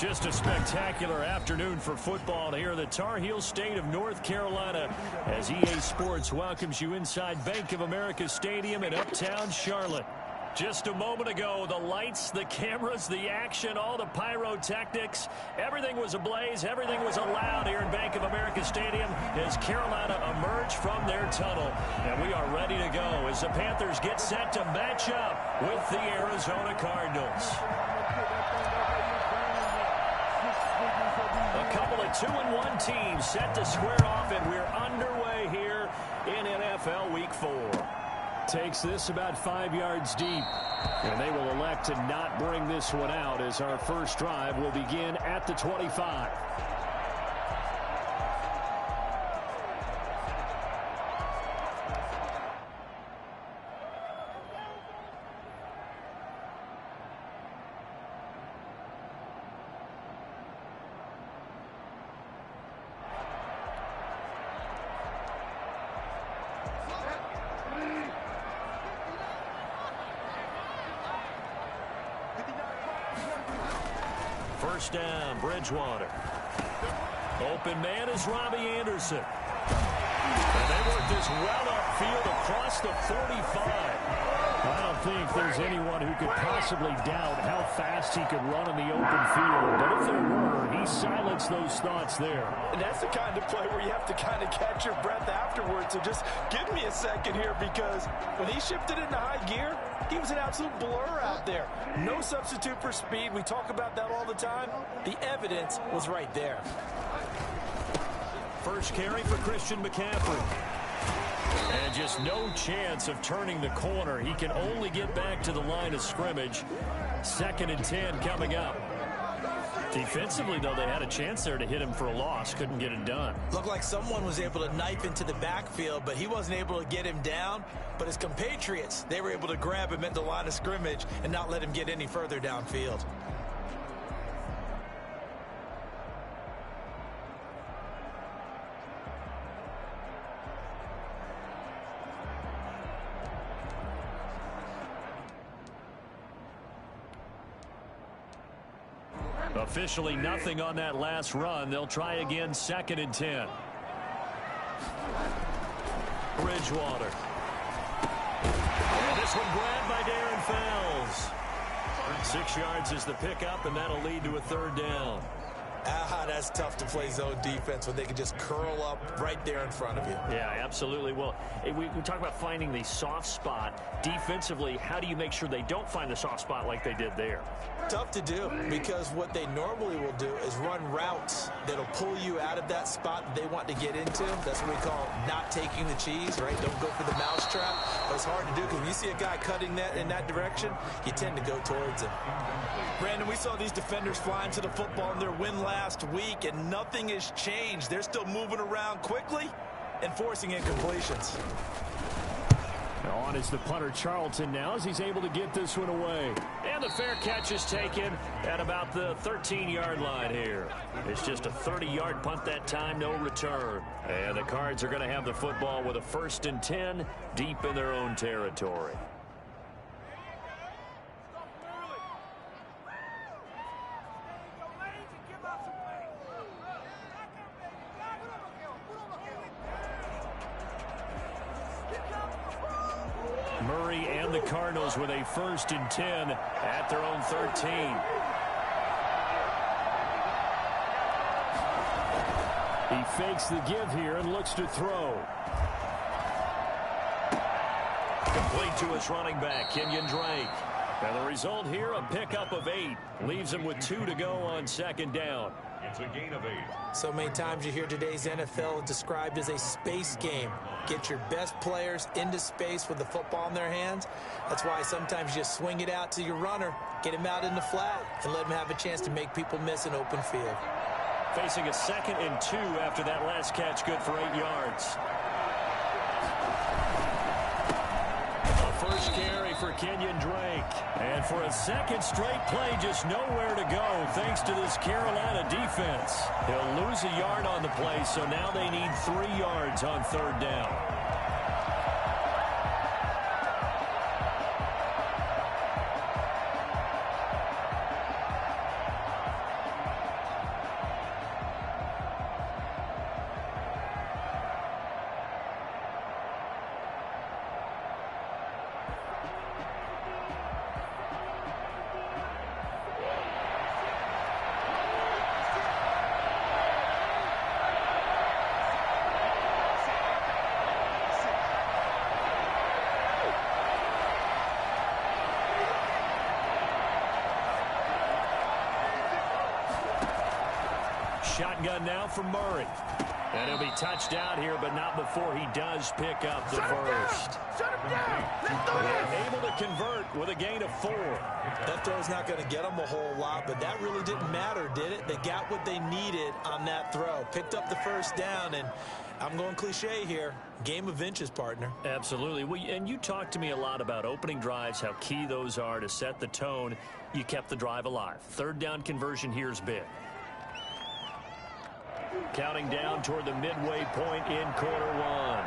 Just a spectacular afternoon for football here in the Tar Heel state of North Carolina as EA Sports welcomes you inside Bank of America Stadium in uptown Charlotte. Just a moment ago, the lights, the cameras, the action, all the pyrotechnics, everything was ablaze, everything was allowed here in Bank of America Stadium as Carolina emerged from their tunnel. And we are ready to go as the Panthers get set to match up with the Arizona Cardinals. A couple of 2-1 teams set to square off, and we're underway here in NFL Week 4. Takes this about 5 yards deep, and they will elect to not bring this one out as our first drive will begin at the 25. First down, Bridgewater. Open man is Robbie Anderson. And they work this well upfield across the 45. I don't think there's anyone who could possibly doubt how fast he could run in the open field. But if there were, he silenced those thoughts there. And that's the kind of play where you have to kind of catch your breath afterwards. So just give me a second here, because when he shifted into high gear, he was an absolute blur out there. No substitute for speed. We talk about that all the time. The evidence was right there. First carry for Christian McCaffrey. And just no chance of turning the corner. He can only get back to the line of scrimmage. 2nd and 10 coming up. Defensively, though, they had a chance there to hit him for a loss. Couldn't get it done. Looked like someone was able to knife into the backfield, but he wasn't able to get him down. But his compatriots, they were able to grab him at the line of scrimmage and not let him get any further downfield. Officially nothing on that last run. They'll try again, 2nd and 10. Bridgewater. And this one grabbed by Darren Fells. 6 yards is the pickup, and that'll lead to a 3rd down. That's tough to play zone defense when they can just curl up right there in front of you. Yeah, absolutely. Well, we talk about finding the soft spot. Defensively, how do you make sure they don't find the soft spot like they did there? Tough to do, because what they normally will do is run routes that'll pull you out of that spot that they want to get into. That's what we call not taking the cheese, right? Don't go for the mousetrap. But it's hard to do, because when you see a guy cutting that in that direction, you tend to go towards him. Brandon, we saw these defenders flying to the football in their win last week, and nothing has changed. They're still moving around quickly and forcing incompletions. On is the punter Charlton now as he's able to get this one away. And the fair catch is taken at about the 13-yard line here. It's just a 30-yard punt that time, no return. And the Cards are going to have the football with a 1st and 10 deep in their own territory. Murray and the Cardinals with a 1st and 10 at their own 13. He fakes the give here and looks to throw. Complete to his running back, Kenyon Drake. And the result here, a pickup of 8. Leaves him with 2 to go on 2nd down. It's a gain of 8. So many times you hear today's NFL described as a space game. Get your best players into space with the football in their hands. That's why sometimes you just swing it out to your runner, get him out in the flat, and let him have a chance to make people miss an open field. Facing a 2nd and 2 after that last catch, good for 8 yards. A first carry for Kenyon Drake. And for a 2nd straight play, just nowhere to go thanks to this Carolina defense. He'll lose a yard on the play, so now they need 3 yards on 3rd down. shotgun now for Murray. And he'll be touched out here, but not before he does pick up the first. Able to convert with a gain of 4. That throw's not going to get them a whole lot, but that really didn't matter, did it? They got what they needed on that throw. Picked up the first down, and I'm going cliche here. Game of inches, partner. Absolutely. Well, and you talked to me a lot about opening drives, how key those are to set the tone. You kept the drive alive. Third down conversion here is big. Counting down toward the midway point in quarter one.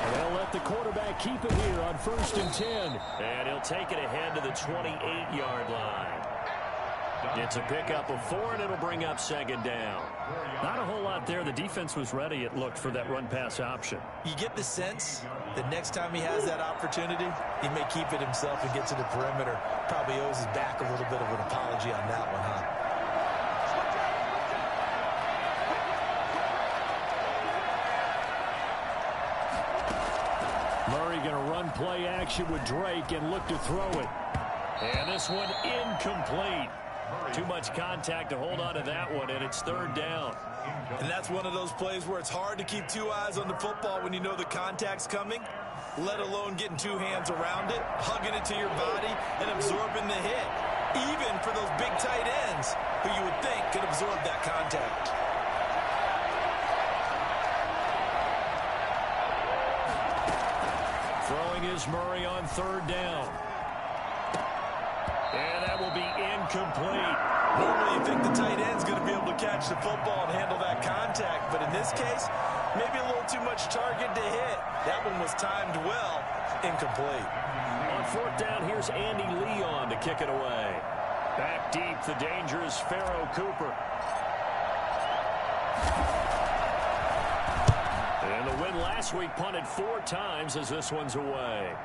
And they'll let the quarterback keep it here on 1st and 10. And he'll take it ahead to the 28-yard line. It's a pickup of 4, and it'll bring up 2nd down. Not a whole lot there. The defense was ready, it looked, for that run-pass option. You get the sense that next time he has that opportunity, he may keep it himself and get to the perimeter. Probably owes his back a little bit of an apology on that one, huh? Murray going to run play action with Drake and look to throw it. And this one incomplete. Too much contact to hold on to that one, and it's 3rd down. And that's one of those plays where it's hard to keep 2 eyes on the football when you know the contact's coming, let alone getting 2 hands around it, hugging it to your body, and absorbing the hit. Even for those big tight ends who you would think could absorb that contact. Throwing is Murray on 3rd down. And that will be incomplete. Normally you think the tight end's going to be able to catch the football and handle that contact, but in this case, maybe a little too much target to hit. That one was timed well. Incomplete. On 4th down, here's Andy Leon to kick it away. Back deep, the dangerous Pharaoh Cooper. And the win last week punted 4 times as this one's away.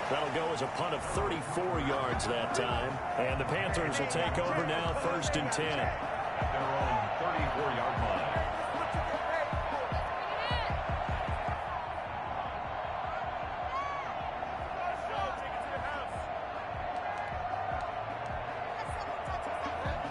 That'll go as a punt of 34 yards that time. And the Panthers will take over now, 1st and 10. Their own 34-yard line.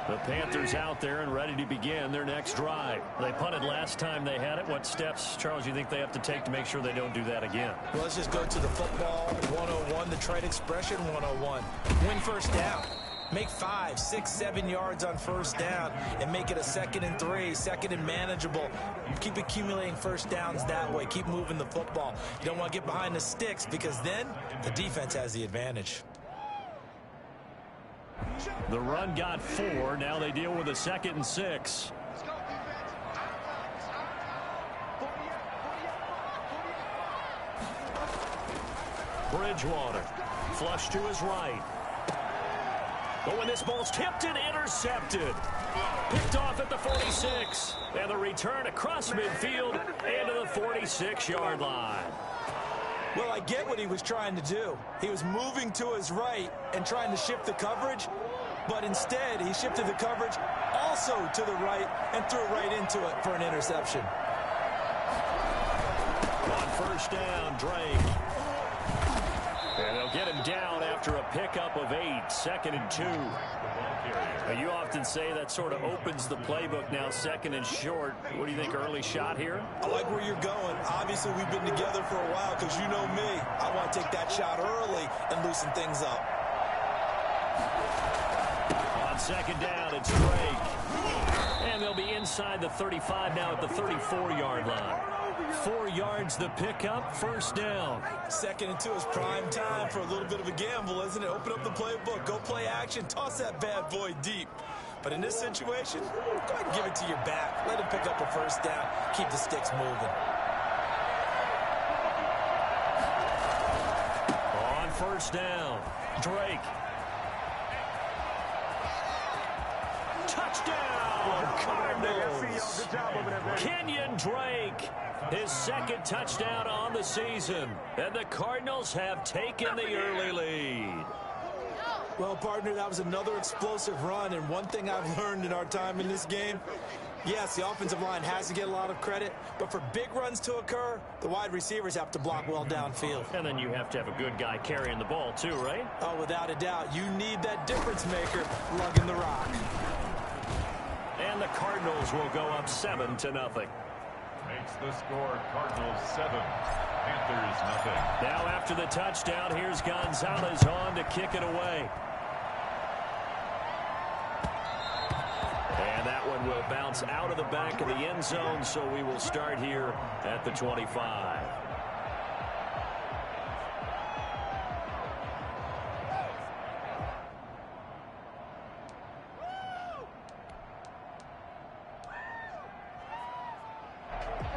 The Panthers out there and ready to begin their next drive. They punted last time they had it. What steps, Charles, you think they have to take to make sure they don't do that again? Well, let's just go to the football 101, the trade expression 101. Win 1st down. Make 5, 6, 7 yards on 1st down and make it a 2nd and 3, 2nd and manageable. Keep accumulating 1st downs that way. Keep moving the football. You don't want to get behind the sticks because then the defense has the advantage. The run got 4. Now they deal with a 2nd and 6. Bridgewater. Flush to his right. But when this ball's tipped and intercepted. Picked off at the 46. And the return across midfield and to the 46-yard line. Well, I get what he was trying to do. He was moving to his right and trying to shift the coverage, but instead he shifted the coverage also to the right and threw right into it for an interception. On 1st down, Drake. And they'll get him down after a pickup of 8, 2nd and 2. Now, you often say that sort of opens the playbook now, 2nd and short. What do you think, early shot here? I like where you're going. Obviously, we've been together for a while because you know me. I want to take that shot early and loosen things up. On 2nd down, it's Drake. And they'll be inside the 35 now at the 34-yard line. 4 yards the pickup, 1st down. 2nd and 2 is prime time for a little bit of a gamble, isn't it? Open up the playbook, go play action, toss that bad boy deep. But in this situation, go ahead and give it to your back. Let him pick up a 1st down, keep the sticks moving. On 1st down, Drake. Touchdown, Cardinals. Kenyon Drake, his 2nd touchdown on the season. And the Cardinals have taken the early lead. Well, partner, that was another explosive run. And one thing I've learned in our time in this game, Yes, the offensive line has to get a lot of credit, but for big runs to occur, the wide receivers have to block well downfield. And then you have to have a good guy carrying the ball too, right? Oh, without a doubt. You need that difference maker lugging the rock. And the Cardinals will go up 7-0. Makes the score Cardinals 7, Panthers nothing. Now after the touchdown, here's Gonzalez on to kick it away. And that one will bounce out of the back of the end zone, so we will start here at the 25.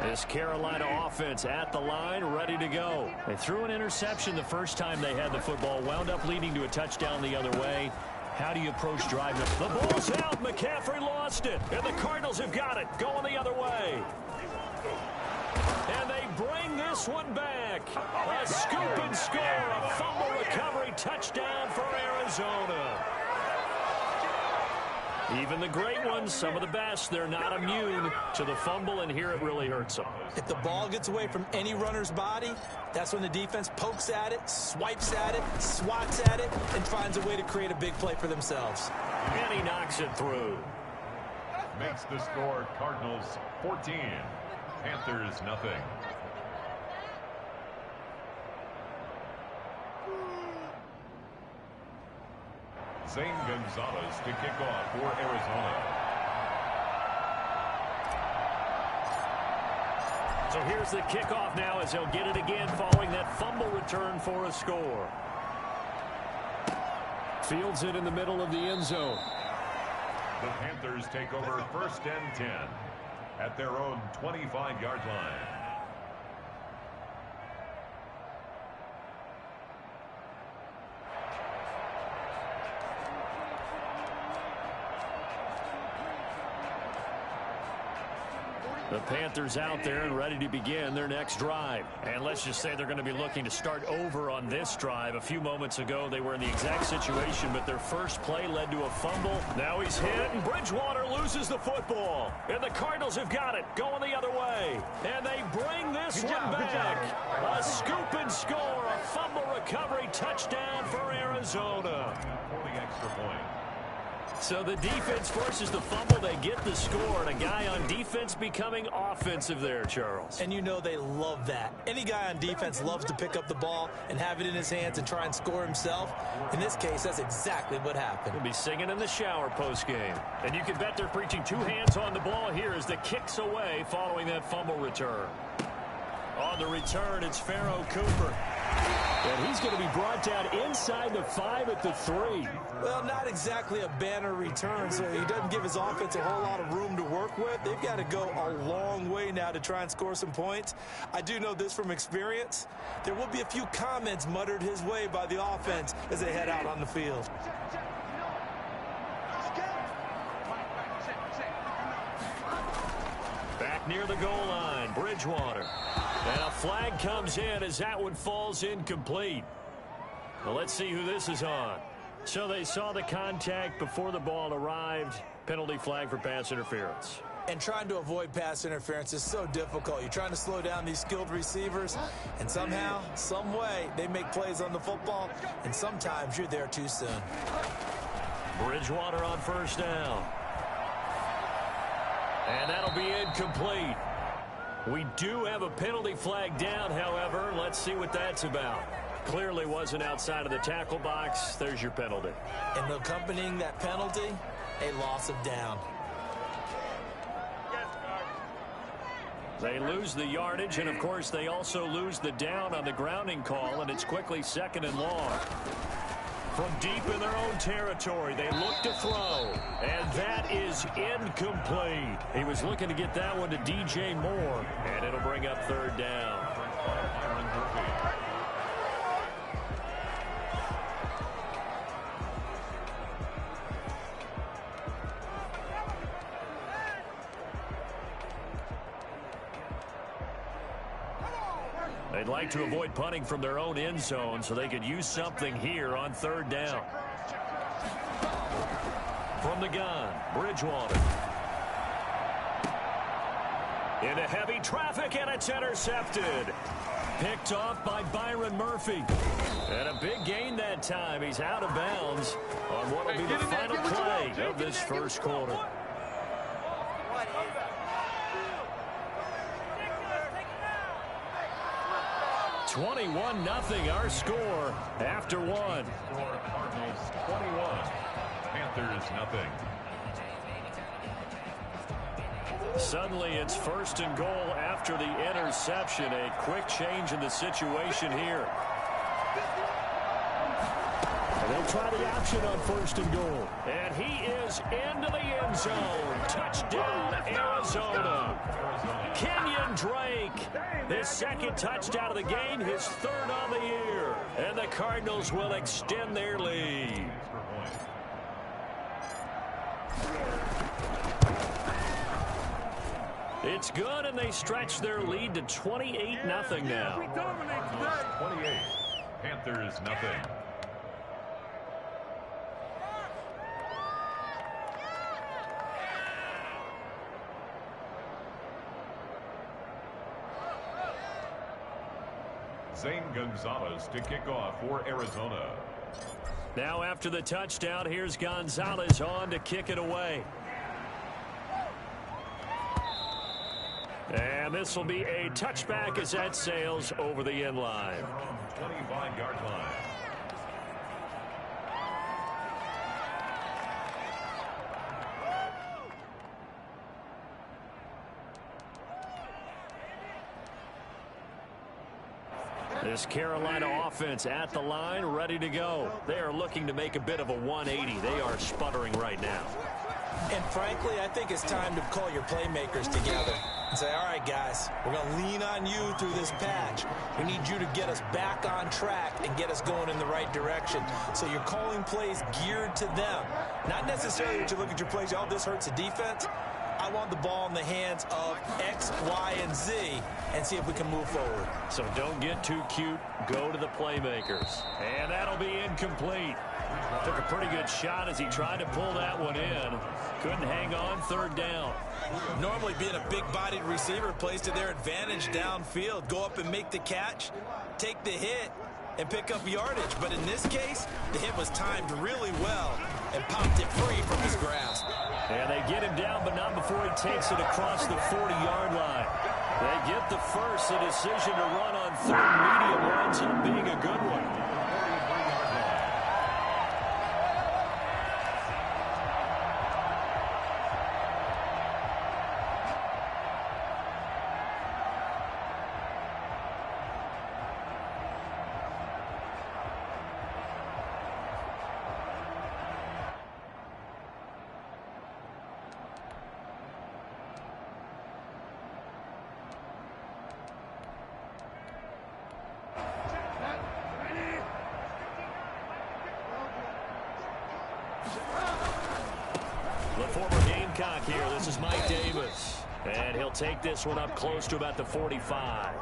This Carolina offense at the line, ready to go. They threw an interception the first time they had the football, wound up leading to a touchdown the other way. How do you approach driving? The ball's out. McCaffrey lost it. And the Cardinals have got it. Going the other way. And they bring this one back. A scoop and score. A fumble recovery touchdown for Arizona. Even the great ones, some of the best, they're not immune to the fumble, and here it really hurts them. If the ball gets away from any runner's body, that's when the defense pokes at it, swipes at it, swats at it, and finds a way to create a big play for themselves. And he knocks it through. Makes the score Cardinals 14, Panthers nothing. Zane Gonzalez to kick off for Arizona. So here's the kickoff now as he'll get it again following that fumble return for a score. Fields it in the middle of the end zone. The Panthers take over 1st and 10 at their own 25-yard line. The Panthers out there and ready to begin their next drive. And let's just say they're going to be looking to start over on this drive. A few moments ago, they were in the exact situation, but their first play led to a fumble. Now he's hit, and Bridgewater loses the football. And the Cardinals have got it, going the other way. And they bring this one back. A scoop and score, a fumble recovery touchdown for Arizona. For the extra point. So the defense forces the fumble, they get the score, and a guy on defense becoming offensive there, Charles. And you know they love that. Any guy on defense loves to pick up the ball and have it in his hands and try and score himself. In this case, that's exactly what happened. He'll be singing in the shower post-game. And you can bet they're preaching two hands on the ball here as the kick's away following that fumble return. On the return, it's Pharaoh Cooper. And he's going to be brought down inside the 5 at the 3. Well, not exactly a banner return, so he doesn't give his offense a whole lot of room to work with. They've got to go a long way now to try and score some points. I do know this from experience. There will be a few comments muttered his way by the offense as they head out on the field. Back near the goal line, Bridgewater. And a flag comes in as that one falls incomplete. Well, let's see who this is on. So they saw the contact before the ball arrived. Penalty flag for pass interference. And trying to avoid pass interference is so difficult. You're trying to slow down these skilled receivers, and somehow, some way, they make plays on the football, and sometimes you're there too soon. Bridgewater on first down. And that'll be incomplete. We do have a penalty flag down, however. Let's see what that's about. Clearly wasn't outside of the tackle box. There's your penalty. And accompanying that penalty, a loss of down. They lose the yardage, and of course they also lose the down on the grounding call, and it's quickly 2nd and long. From deep in their own territory, they look to throw, and that is incomplete. He was looking to get that one to DJ Moore, and it'll bring up 3rd down. They'd like to avoid punting from their own end zone so they could use something here on 3rd down. From the gun, Bridgewater. Into heavy traffic, and it's intercepted. Picked off by Byron Murphy. And a big gain that time. He's out of bounds on what will be the final play of this first quarter. 21-0 our score after one. Cardinals 21, Panthers nothing. Suddenly it's 1st and goal after the interception. A quick change in the situation here. And they'll try the option on 1st and goal. And he is into the end zone. Touchdown, Arizona. Kenyon Drake, his 2nd touchdown of the game, his 3rd on the year. And the Cardinals will extend their lead. It's good, and they stretch their lead to 28-0 now. 28, Panthers nothing. Zane Gonzalez to kick off for Arizona. Now after the touchdown, here's Gonzalez on to kick it away. And this will be a touchback as that sails over the end line. 25-yard line. This Carolina offense at the line, ready to go. They are looking to make a bit of a 180. They are sputtering right now. And frankly, I think it's time to call your playmakers together and say, all right, guys, we're going to lean on you through this patch. We need you to get us back on track and get us going in the right direction. So you're calling plays geared to them. Not necessarily that you look at your plays, oh, this hurts the defense. I want the ball in the hands of X, Y, and Z and see if we can move forward. So don't get too cute. Go to the playmakers. And that'll be incomplete. Took a pretty good shot as he tried to pull that one in. Couldn't hang on, 3rd down. Normally being a big-bodied receiver plays to their advantage downfield. Go up and make the catch, take the hit, and pick up yardage. But in this case, the hit was timed really well and popped it free from his grasp. And they get him down, but not before he takes it across the 40-yard line. They get the first. The decision to run on 3rd medium winds up being a good one. The former Gamecock here. This is Mike Davis. And he'll take this one up close to about the 45.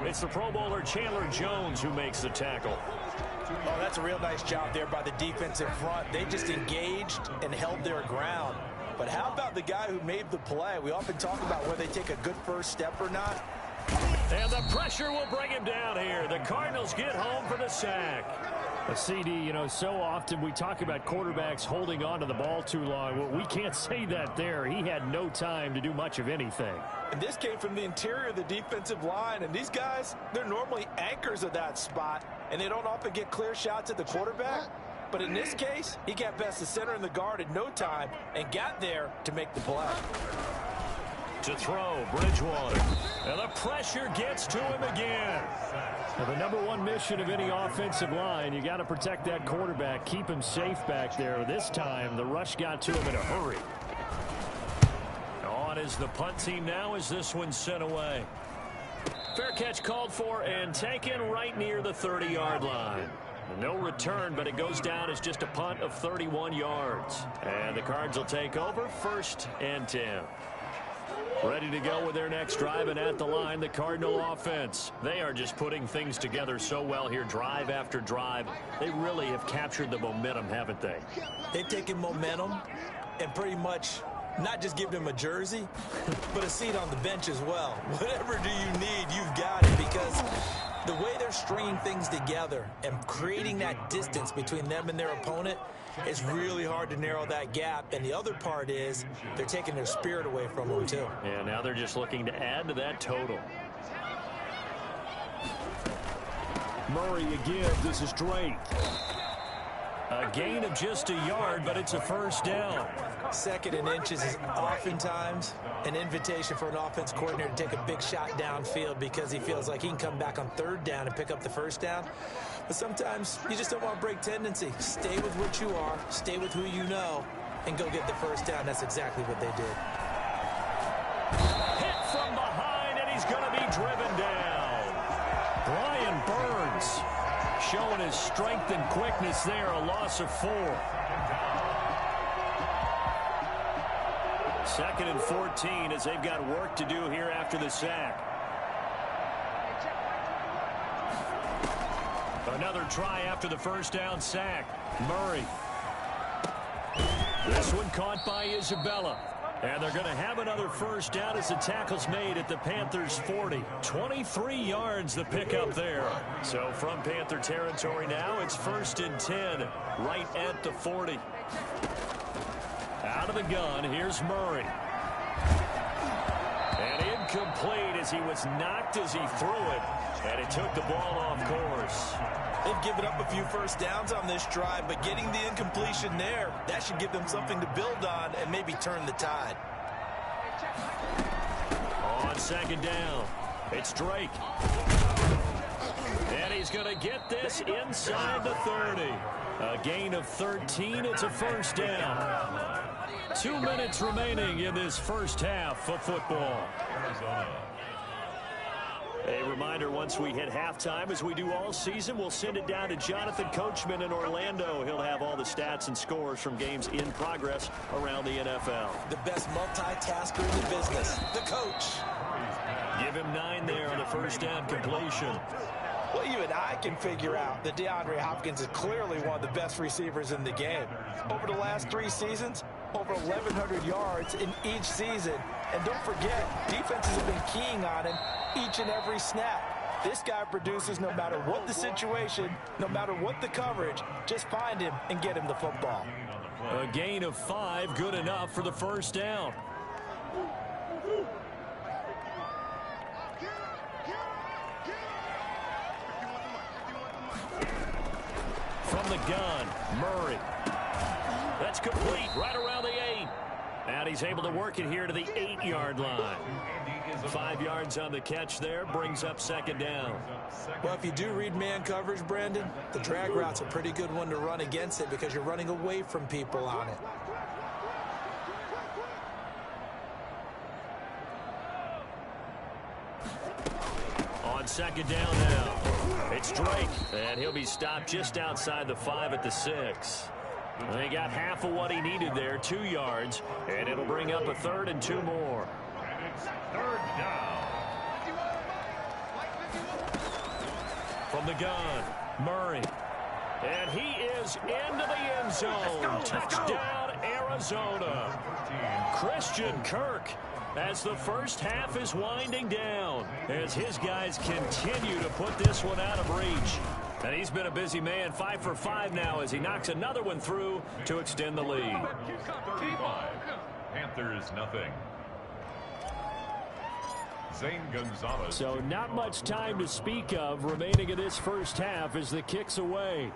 It's the Pro Bowler Chandler Jones who makes the tackle. Oh, that's a real nice job there by the defensive front. They just engaged and held their ground. But how about the guy who made the play? We often talk about whether they take a good first step or not. And the pressure will bring him down here. The Cardinals get home for the sack. A CD, you know, so often we talk about quarterbacks holding on to the ball too long. Well, we can't say that there. He had no time to do much of anything. And this came from the interior of the defensive line. And these guys, they're normally anchors of that spot. And they don't often get clear shots at the quarterback. But in this case, he got past the center and the guard in no time and got there to make the play. To throw, Bridgewater. And the pressure gets to him again. Well, the #1 mission of any offensive line, you got to protect that quarterback, keep him safe back there. This time, the rush got to him in a hurry. On is the punt team now as this one's sent away. Fair catch called for and taken right near the 30-yard line. No return, but it goes down as just a punt of 31 yards. And the Cards will take over 1st and 10. Ready to go with their next drive, and at the line, the Cardinal offense. They are just putting things together so well here, drive after drive. They really have captured the momentum, haven't they? They've taken momentum and pretty much not just giving him a jersey, but a seat on the bench as well. Whatever do you need, you've got it, because the way they're stringing things together and creating that distance between them and their opponent is really hard to narrow that gap. And the other part is they're taking their spirit away from them, too. And now they're just looking to add to that total. Murray again. This is Drake. A gain of just a yard, but it's a first down. 2nd and inches is oftentimes an invitation for an offense coordinator to take a big shot downfield because he feels like he can come back on 3rd down and pick up the first down. But sometimes you just don't want to break tendency. Stay with what you are, stay with who you know, and go get the first down. That's exactly what they did. Hit from behind, and he's going to be driven down. Brian Burns showing his strength and quickness there, a loss of 4. 2nd and 14 as they've got work to do here after the sack. Another try after the first down sack. Murray. This one caught by Isabella. And they're going to have another first down as the tackle's made at the Panthers' 40. 23 yards the pickup there. So from Panther territory now, it's 1st and 10, right at the 40. Out of the gun, here's Murray. And incomplete as he was knocked as he threw it. And it took the ball off course. They've given up a few first downs on this drive, but getting the incompletion there, that should give them something to build on and maybe turn the tide. On 2nd down, it's Drake. And he's going to get this inside the 30. A gain of 13, it's a first down. 2 minutes remaining in this first half of football. A reminder, once we hit halftime, as we do all season, we'll send it down to Jonathan Coachman in Orlando. He'll have all the stats and scores from games in progress around the NFL. The best multitasker in the business, the coach. Give him 9 there on the first down completion. Well, you and I can figure out that DeAndre Hopkins is clearly one of the best receivers in the game. Over the last 3 seasons, over 1,100 yards in each season. And don't forget, defenses have been keying on him each and every snap. This guy produces no matter what the situation, no matter what the coverage. Just find him and get him the football. A gain of 5, good enough for the first down. From the gun, Murray. That's complete, right around the 8. And he's able to work it here to the 8-yard line. 5 yards on the catch there, brings up 2nd down. Well, if you do read man coverage, Brandon, the drag route's a pretty good one to run against it because you're running away from people on it. On 2nd down now, it's Drake, and he'll be stopped just outside the 5 at the 6. He got half of what he needed there, 2 yards, and it'll bring up a 3rd and 2 more. And it's 3rd down. From the gun, Murray. And he is into the end zone. Touchdown, Arizona. Christian Kirk, as the first half is winding down, as his guys continue to put this one out of reach. And he's been a busy man, 5 for 5 now as he knocks another one through to extend the lead. 35. Panthers nothing. Zane Gonzalez. So not much time to speak of remaining in this first half as the kick's away.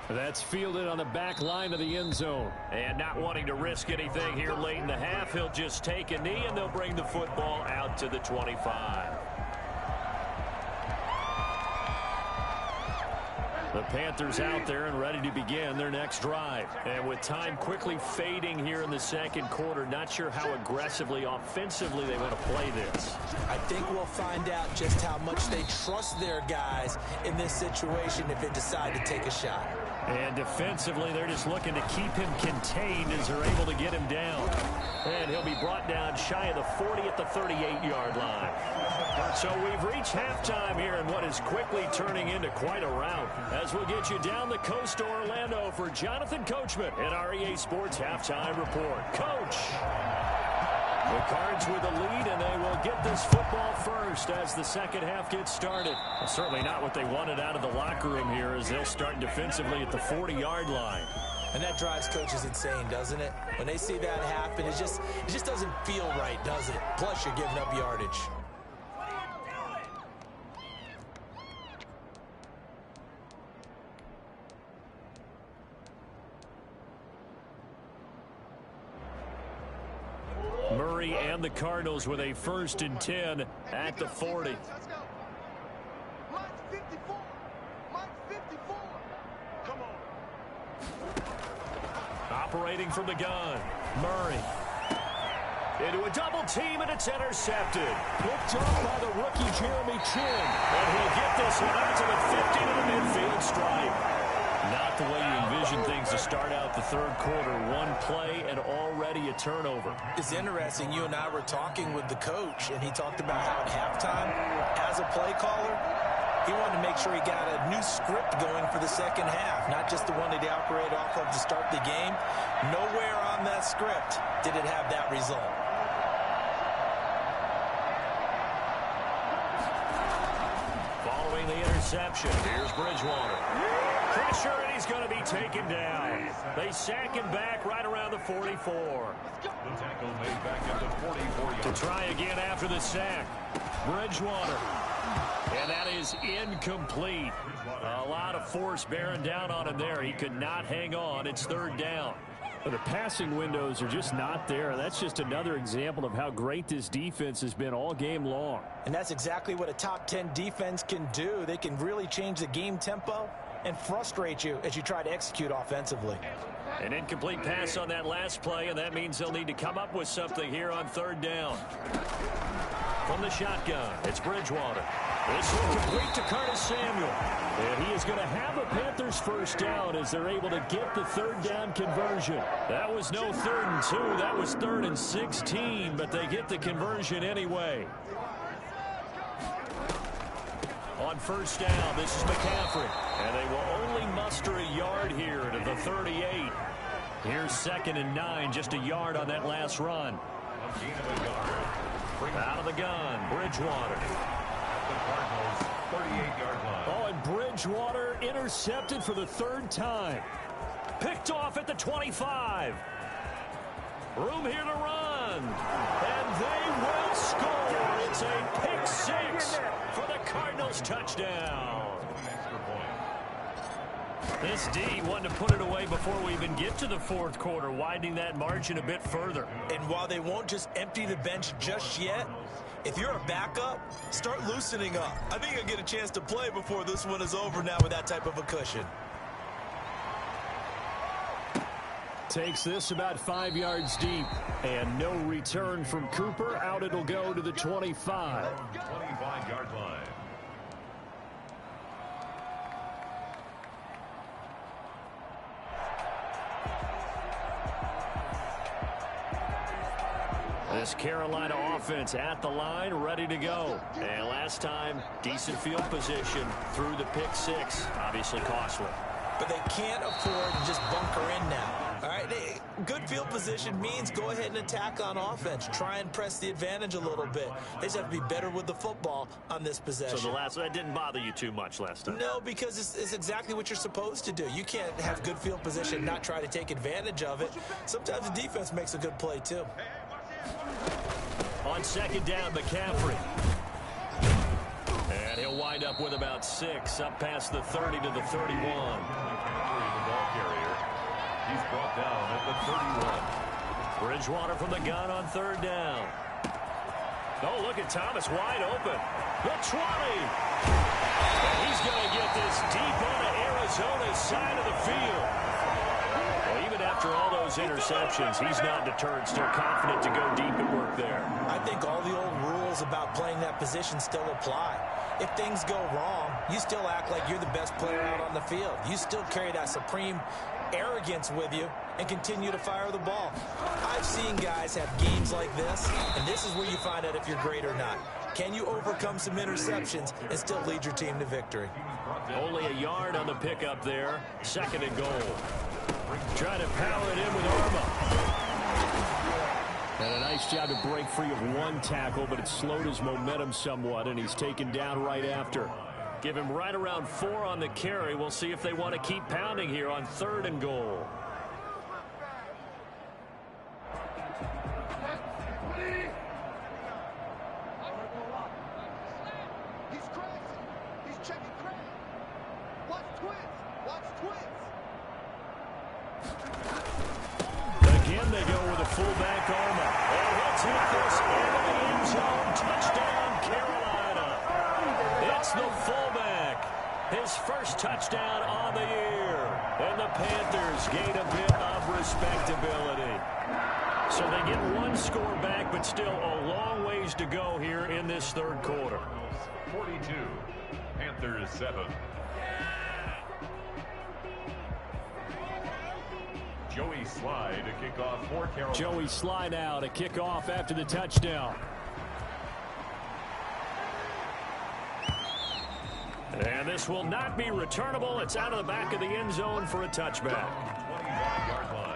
That's fielded on the back line of the end zone. And not wanting to risk anything here late in the half, he'll just take a knee and they'll bring the football out to the 25. The Panthers out there and ready to begin their next drive. And with time quickly fading here in the second quarter, not sure how aggressively, offensively they want to play this. I think we'll find out just how much they trust their guys in this situation if they decide to take a shot. And defensively, they're just looking to keep him contained as they're able to get him down. And he'll be brought down shy of the 40 at the 38-yard line. So we've reached halftime here in what is quickly turning into quite a rout. As we'll get you down the coast to Orlando for Jonathan Coachman in our EA Sports Halftime Report. Coach! The Cards with the lead, and they will get this football first as the second half gets started. Well, certainly not what they wanted out of the locker room here as they'll start defensively at the 40-yard line. And that drives coaches insane, doesn't it? When they see that happen, it just doesn't feel right, does it? Plus, you're giving up yardage. Murray and the Cardinals with a 1st and 10 at the 40. Let's go. Mine's 54. Mine's 54. Come on. Operating from the gun. Murray. Into a double team, and it's intercepted. Picked off by the rookie Jeremy Chin. And he'll get this one out to the 50 to the midfield stripe. Not the way you envision things to start out the third quarter. One play and already a turnover. It's interesting. You and I were talking with the coach, and he talked about how at halftime, as a play caller, he wanted to make sure he got a new script going for the second half, not just the one that he operated off of to start the game. Nowhere on that script did it have that result. Following the interception, here's Bridgewater. Pressure, and he's going to be taken down. They sack him back right around the 44. The tackle made back at the 44-yard. To try again after the sack. Bridgewater. And that is incomplete. A lot of force bearing down on him there. He could not hang on. It's 3rd down. The passing windows are just not there. That's just another example of how great this defense has been all game long. And that's exactly what a top 10 defense can do. They can really change the game tempo and frustrate you as you try to execute offensively. An incomplete pass on that last play, and that means they'll need to come up with something here on 3rd down. From the shotgun, it's Bridgewater. This will complete to Curtis Samuel. And he is going to have a Panthers 1st down as they're able to get the 3rd down conversion. That was no 3rd and 2. That was 3rd and 16, but they get the conversion anyway. On 1st down, this is McCaffrey. And they will only muster a yard here to the 38. Here's 2nd and 9, just a yard on that last run. Out of the gun, Bridgewater. The Cardinals, 38-yard line. Oh, and Bridgewater intercepted for the 3rd time. Picked off at the 25. Room here to run. And they will score. It's a pick 6 for the Cardinals touchdown. This D wanted to put it away before we even get to the 4th quarter, widening that margin a bit further. And while they won't just empty the bench just yet, if you're a backup, start loosening up. I think you'll get a chance to play before this one is over now with that type of a cushion. Takes this about 5 yards deep. And no return from Cooper. Out it'll go to the 25. 25-yard line. This Carolina offense at the line, ready to go. And last time, decent field position through the pick 6. Obviously costly. But they can't afford to just bunker in now. All right, good field position means go ahead and attack on offense. Try and press the advantage a little bit. They just have to be better with the football on this possession. So that didn't bother you too much last time? No, because it's exactly what you're supposed to do. You can't have good field position and not try to take advantage of it. Sometimes the defense makes a good play, too. On 2nd down, McCaffrey. And he'll wind up with about 6, up past the 30 to the 31. McCaffrey, the ball carrier. He's brought down at the 31. Bridgewater from the gun on 3rd down. Oh, look at Thomas wide open. The 20. And he's going to get this deep onto Arizona's side of the field. Well, even after all those interceptions, he's not deterred, still confident to go deep and work there. I think all the old rules about playing that position still apply. If things go wrong, you still act like you're the best player out on the field. You still carry that supreme arrogance with you and continue to fire the ball. I've seen guys have games like this, and this is where you find out if you're great or not. Can you overcome some interceptions and still lead your team to victory? Only a yard on the pickup there. 2nd and goal. Trying to power it in with Arma. And a nice job to break free of one tackle, but it slowed his momentum somewhat, and he's taken down right after. Give him right around 4 on the carry. We'll see if they want to keep pounding here on 3rd and goal. He's crazy. He's checking crazy. Watch twins. Watch twins. Again, they go with a fullback Arma. And he'll take this into the end zone. Touchdown, Carolina. It's the fullback. His first touchdown on the year. And the Panthers gain a bit of respectability. So they get one score back, but still a long ways to go here in this 3rd quarter. 42, Panthers 7. Joey Slye to kick off for Carolina. Joey Slye now to kick off after the touchdown. And this will not be returnable. It's out of the back of the end zone for a touchback. 25-yard line.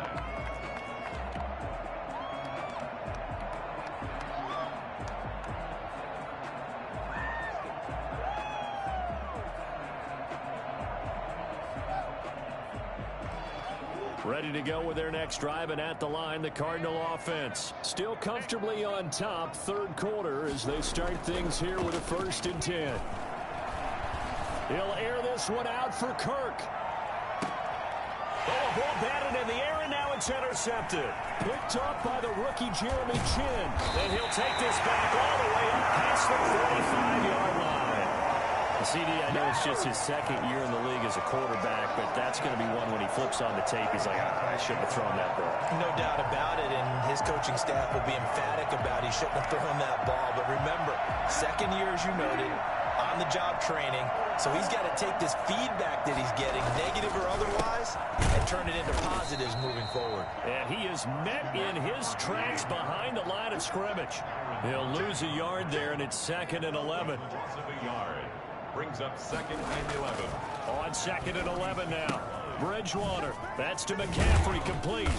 Ready to go with their next drive, and at the line, the Cardinal offense. Still comfortably on top, 3rd quarter, as they start things here with a 1st and 10. He'll air this one out for Kirk. Oh, a ball batted in the air, and now it's intercepted. Picked up by the rookie Jeremy Chin. And he'll take this back all the way up past the 45-yard line. CD, I know it's just his 2nd year in the league as a quarterback, but that's going to be one when he flips on the tape. He's like, I shouldn't have thrown that ball. No doubt about it, and his coaching staff will be emphatic about he shouldn't have thrown that ball. But remember, 2nd year, as you noted, on-the-job training, so he's got to take this feedback that he's getting, negative or otherwise, and turn it into positives moving forward. And he is met in his tracks behind the line of scrimmage. He'll lose a yard there, and it's 2nd and 11. Loss of a yard. Brings up 2nd and 11. On 2nd and 11 now. Bridgewater. That's to McCaffrey, complete.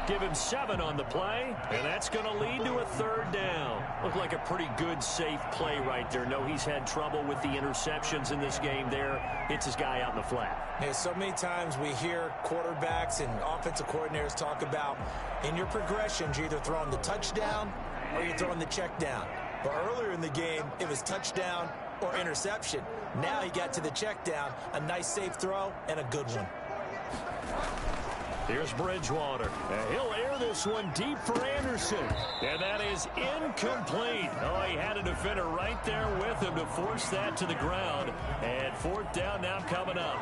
Give him 7 on the play, and that's going to lead to a 3rd down. Looked like a pretty good, safe play right there. No, he's had trouble with the interceptions in this game there. Hits his guy out in the flat. Yeah, so many times we hear quarterbacks and offensive coordinators talk about in your progressions, you're either throwing the touchdown or you're throwing the check down. But earlier in the game, it was touchdown or interception. Now he got to the check down, a nice safe throw, and a good one. Here's Bridgewater. And he'll air this one deep for Anderson. And that is incomplete. Oh, he had a defender right there with him to force that to the ground. And 4th down now coming up.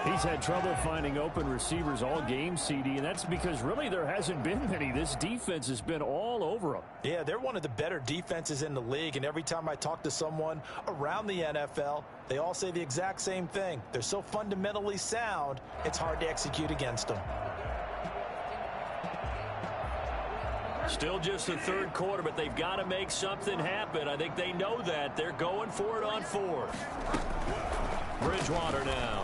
He's had trouble finding open receivers all game, CD, and that's because really there hasn't been many. This defense has been all over them. Yeah, they're one of the better defenses in the league, and every time I talk to someone around the NFL, they all say the exact same thing. They're so fundamentally sound, it's hard to execute against them. Still just the 3rd quarter, but they've got to make something happen. I think they know that. They're going for it on 4th. Bridgewater now.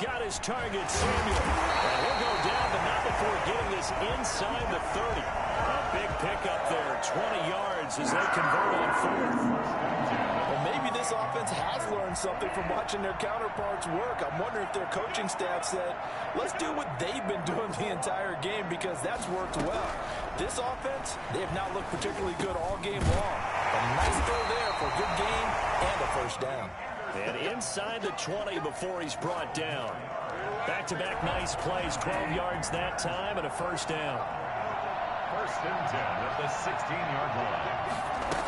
Got his target, Samuel. And he'll go down, but not before getting this inside the 30. A big pickup there, 20 yards as they convert on 4th. Well, maybe this offense has learned something from watching their counterparts work. I'm wondering if their coaching staff said, let's do what they've been doing the entire game, because that's worked well. This offense, they have not looked particularly good all game long. A nice throw there for a good gain and a 1st down. And inside the 20 before he's brought down. Back-to-back nice plays, 12 yards that time, and a 1st down. 1st and 10 at the 16-yard line.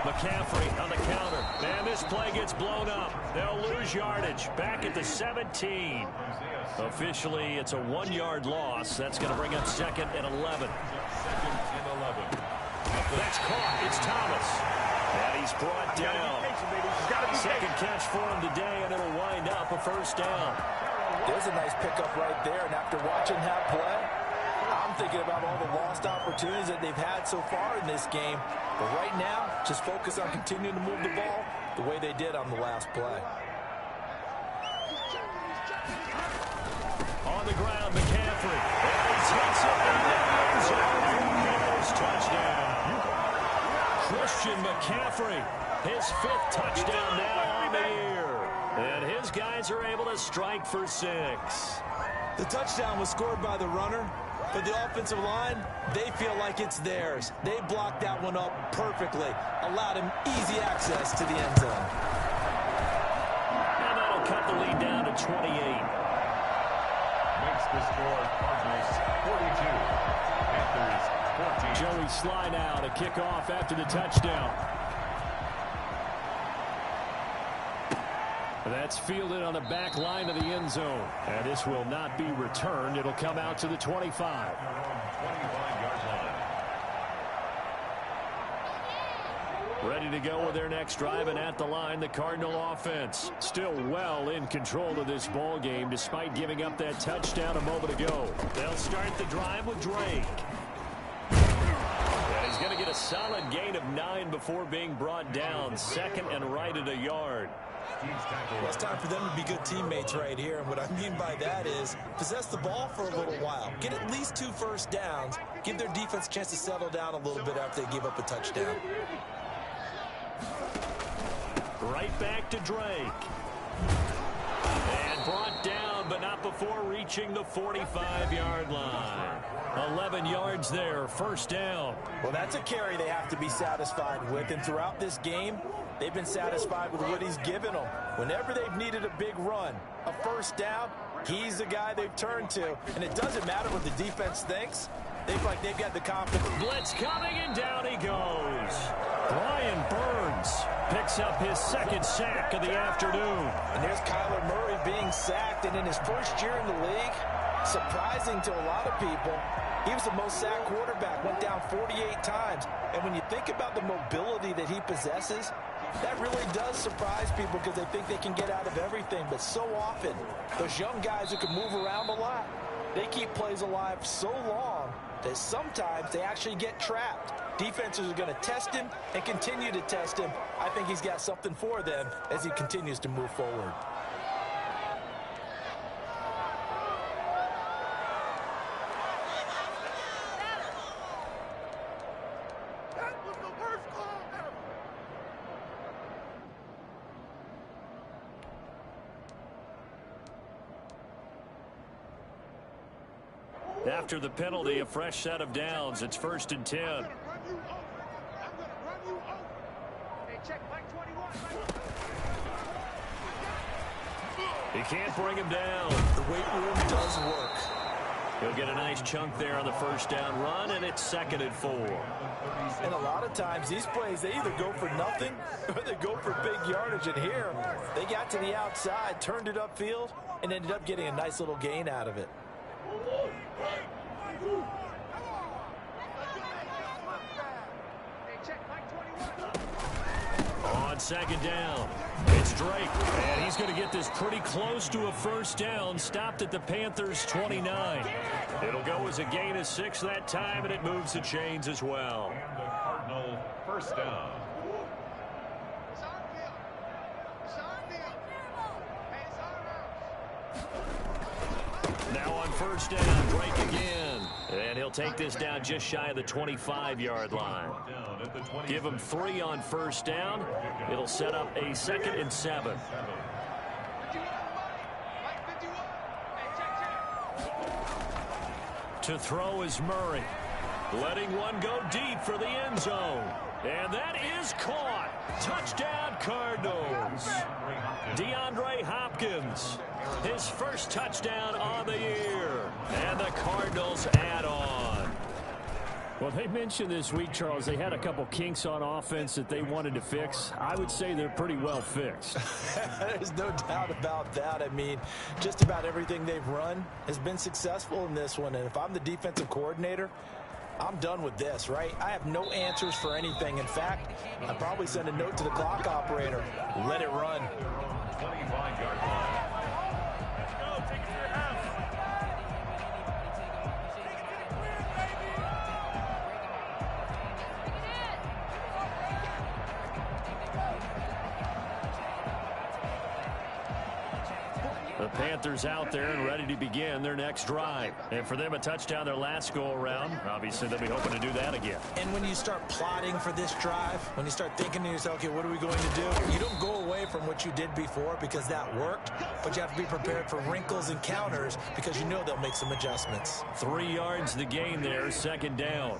McCaffrey on the counter. And this play gets blown up. They'll lose yardage. Back at the 17. Officially, it's a 1-yard loss. That's going to bring up 2nd and 11. 2nd and 11. That's caught. It's Thomas. And he's brought down. Second catch for him today, and it'll wind up a first down. There's a nice pickup right there, and after watching that play, I'm thinking about all the lost opportunities that they've had so far in this game. But right now, just focus on continuing to move the ball the way they did on the last play. On the ground, McCaffrey. And he takes it in the end zone. Touchdown. Christian McCaffrey, his 5th touchdown now on the year. And his guys are able to strike for 6. The touchdown was scored by the runner, but the offensive line, they feel like it's theirs. They blocked that one up perfectly, allowed him easy access to the end zone. And that'll cut the lead down to 28. Makes the score Cardinals 42, Panthers 14. Joey Sly now to kick off after the touchdown. That's fielded on the back line of the end zone. And this will not be returned. It'll come out to the 25. 25-yard line. Ready to go with their next drive, and at the line, the Cardinal offense. Still well in control of this ball game, despite giving up that touchdown a moment ago. They'll start the drive with Drake. And he's going to get a solid gain of 9 before being brought down. Second and right at a yard. Well, it's time for them to be good teammates right here. And what I mean by that is possess the ball for a little while. Get at least 2 first downs. Give their defense a chance to settle down a little bit after they give up a touchdown. Right back to Drake. And brought down, but not before reaching the 45-yard line. 11 yards there, first down. Well, that's a carry they have to be satisfied with. And throughout this game, they've been satisfied with what he's given them. Whenever they've needed a big run, a first down, he's the guy they've turned to. And it doesn't matter what the defense thinks. They feel like they've got the confidence. Blitz coming, and down he goes. Brian Burns picks up his 2nd sack of the afternoon. And there's Kyler Murray being sacked. And in his first year in the league, surprising to a lot of people, he was the most sacked quarterback, went down 48 times. And when you think about the mobility that he possesses, that really does surprise people because they think they can get out of everything. But so often, those young guys who can move around a lot, they keep plays alive so long that sometimes they actually get trapped. Defenses are going to test him and continue to test him. I think he's got something for them as he continues to move forward. After the penalty, a fresh set of downs. It's 1st and 10. He can't bring him down. The weight room does work. He'll get a nice chunk there on the first down run, and it's 2nd and 4. And a lot of times, these plays, they either go for nothing or they go for big yardage. And here, they got to the outside, turned it upfield, and ended up getting a nice little gain out of it. On 2nd down, it's Drake, and he's going to get this pretty close to a first down, stopped at the Panthers' 29. It'll go as a gain of 6 that time, and it moves the chains as well. And the Cardinal first down. Now on first down, Drake again. And he'll take this down just shy of the 25-yard line. Give him 3 on first down. It'll set up a 2nd and 7. To throw is Murray. Letting one go deep for the end zone. And that is caught. Touchdown, Cardinals. DeAndre Hopkins, his first touchdown on the year. And the Cardinals add on. Well, they mentioned this week, Charles, they had a couple kinks on offense that they wanted to fix. I would say they're pretty well fixed. There's no doubt about that. I mean, just about everything they've run has been successful in this one. And if I'm the defensive coordinator, I'm done with this, right? I have no answers for anything. In fact, I'd probably send a note to the clock operator. Let it run. 25-yard line. Let's go. Take it to your house. The Panthers out there and ready to begin their next drive. And for them, a touchdown their last go-around. Obviously, they'll be hoping to do that again. And when you start plotting for this drive, when you start thinking to yourself, okay, what are we going to do? You don't go away from what you did before because that worked, but you have to be prepared for wrinkles and counters because you know they'll make some adjustments. 3 yards the gain there, second down.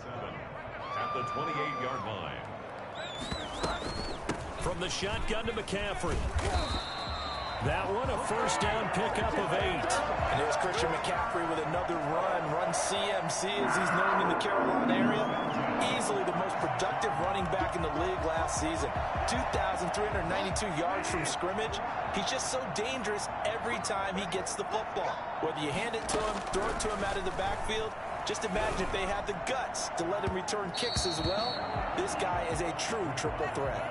At the 28-yard line. From the shotgun to McCaffrey. That one, a first down pickup of 8. And there's Christian McCaffrey with another run CMC as he's known in the Carolina area. Easily the most productive running back in the league last season. 2,392 yards from scrimmage. He's just so dangerous every time he gets the football. Whether you hand it to him, throw it to him out of the backfield, just imagine if they had the guts to let him return kicks as well. This guy is a true triple threat.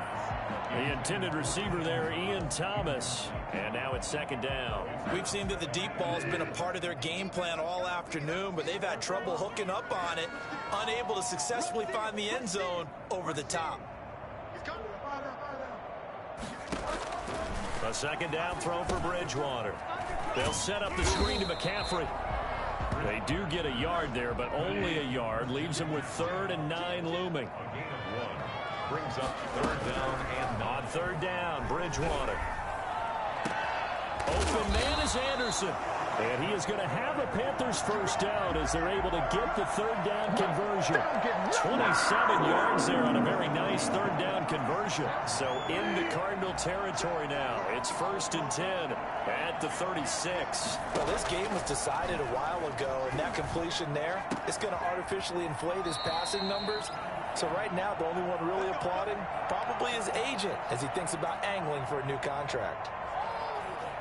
The intended receiver there, Ian Thomas. And now it's second down. We've seen that the deep ball has been a part of their game plan all afternoon, but they've had trouble hooking up on it, unable to successfully find the end zone over the top. A second down throw for Bridgewater. They'll set up the screen to McCaffrey. They do get a yard there, but only a yard. Leaves them with 3rd and 9 looming. A gain of 1. Brings up 3rd down and 9. On 3rd down, Bridgewater. Open man is Anderson. And he is going to have a Panthers first down as they're able to get the 3rd down conversion. 27 yards there on a very nice 3rd down conversion. So in the Cardinal territory now. It's 1st and 10 at the 36. Well, this game was decided a while ago, and that completion there is going to artificially inflate his passing numbers. So right now, the only one really applauding probably his agent as he thinks about angling for a new contract.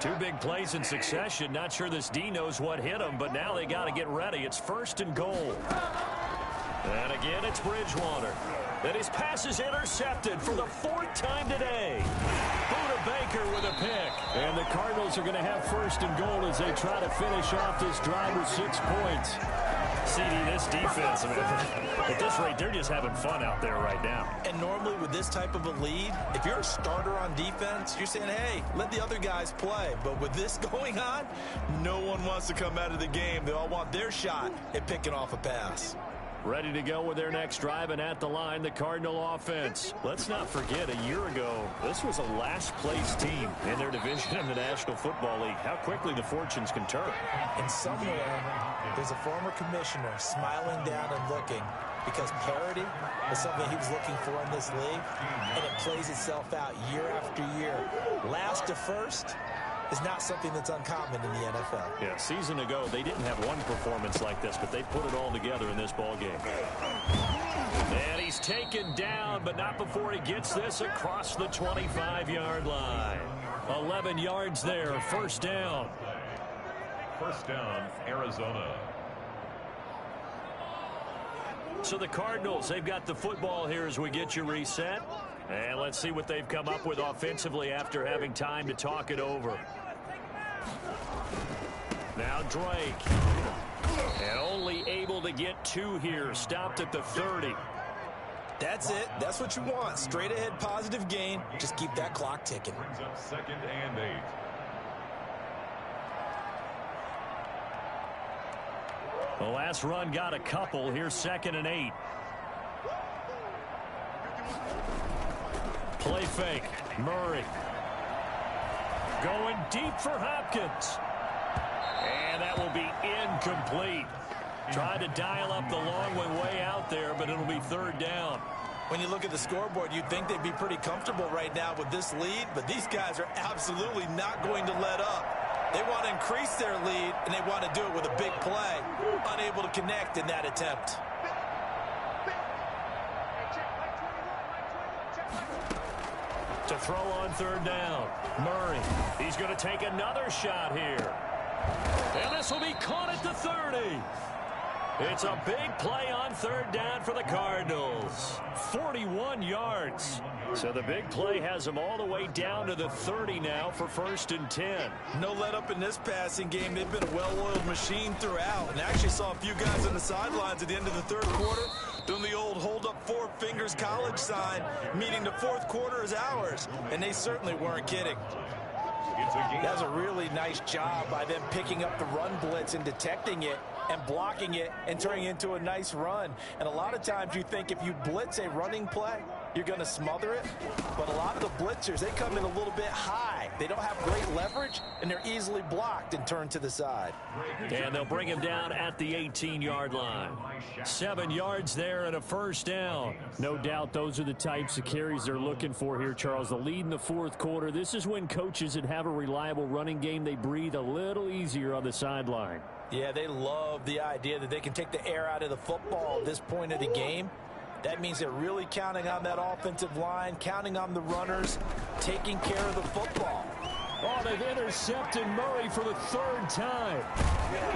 2 big plays in succession. Not sure this D knows what hit him, but now they got to get ready. It's 1st and goal. And again, it's Bridgewater. And his pass is intercepted for the 4th time today. Buda Baker with a pick. And the Cardinals are going to have 1st and goal as they try to finish off this drive with 6 points. CD, this defense, I mean, at this rate, they're just having fun out there right now. And normally with this type of a lead, if you're a starter on defense, you're saying, hey, let the other guys play. But with this going on, no one wants to come out of the game. They all want their shot at picking off a pass. Ready to go with their next drive, and at the line, the Cardinal offense. Let's not forget, a year ago, this was a last-place team in their division in the National Football League. How quickly the fortunes can turn. And somewhere, there's a former commissioner smiling down and looking because parity is something he was looking for in this league, and it plays itself out year after year. Last to first is not something that's uncommon in the NFL. Yeah, season ago, they didn't have one performance like this, but they put it all together in this ball game. And he's taken down, but not before he gets this across the 25-yard line. 11 yards there, 1st down. 1st down, Arizona. So the Cardinals, they've got the football here as we get you reset. And let's see what they've come up with offensively after having time to talk it over. Now Drake. And only able to get 2 here. Stopped at the 30. That's it. That's what you want. Straight ahead positive gain. Just keep that clock ticking. Brings up 2nd and 8. The last run got a couple. Here's 2nd and 8. Play fake. Murray. Going deep for Hopkins. And that will be incomplete. Tried to dial up the long one way out there, but it'll be 3rd down. When you look at the scoreboard, you'd think they'd be pretty comfortable right now with this lead, but these guys are absolutely not going to let up. They want to increase their lead, and they want to do it with a big play. Unable to connect in that attempt. To throw on 3rd down. Murray. He's going to take another shot here. And this will be caught at the 30. It's a big play on third down for the Cardinals. 41 yards. So the big play has them all the way down to the 30 now for 1st and 10. No let up in this passing game. They've been a well-oiled machine throughout. And actually saw a few guys on the sidelines at the end of the third quarter doing the old hold up 4 fingers college sign, meaning the fourth quarter is ours. And they certainly weren't kidding. That's a really nice job by them picking up the run blitz and detecting it and blocking it and turning it into a nice run. And a lot of times you think if you blitz a running play, you're going to smother it. But a lot of the blitzers, they come in a little bit high. They don't have great leverage, and they're easily blocked and turned to the side. And they'll bring him down at the 18-yard line. 7 yards there and a first down. No doubt those are the types of carries they're looking for here, Charles. The lead in the fourth quarter. This is when coaches that have a reliable running game, they breathe a little easier on the sideline. Yeah, they love the idea that they can take the air out of the football at this point of the game. That means they're really counting on that offensive line, counting on the runners, taking care of the football. Oh, they've intercepted Murray for the 3rd time.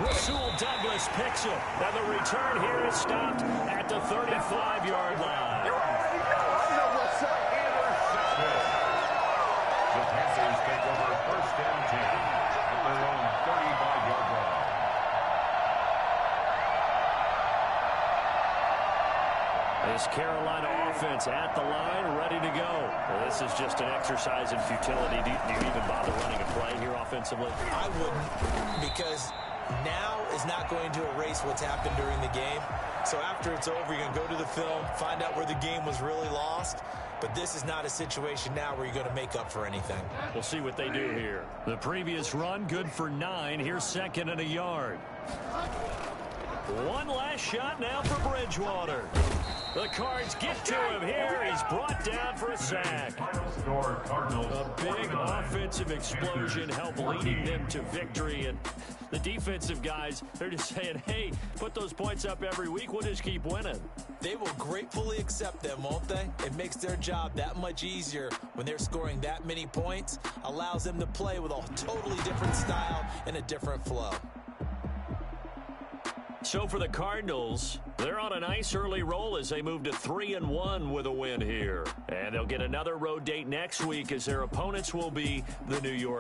Rasul Douglas picks it. And the return here is stopped at the 35-yard line. The Panthers take over 1st and 10 at their own 35-yard line. This Carolina offense at the line, ready to go. Well, this is just an exercise in futility. Do you even bother running a play here offensively? I wouldn't, because now is not going to erase what's happened during the game. So after it's over, you're going to go to the film, find out where the game was really lost. But this is not a situation now where you're going to make up for anything. We'll see what they do here. The previous run, good for 9. Here's 2nd and a yard. One last shot now for Bridgewater. The Cards get to him here. He's brought down for a sack. A big offensive explosion helped leading them to victory. And the defensive guys, they're just saying, hey, put those points up every week. We'll just keep winning. They will gratefully accept them, won't they? It makes their job that much easier when they're scoring that many points. Allows them to play with a totally different style and a different flow. So for the Cardinals, they're on a nice early roll as they move to 3-1 with a win here. And they'll get another road date next week as their opponents will be the New York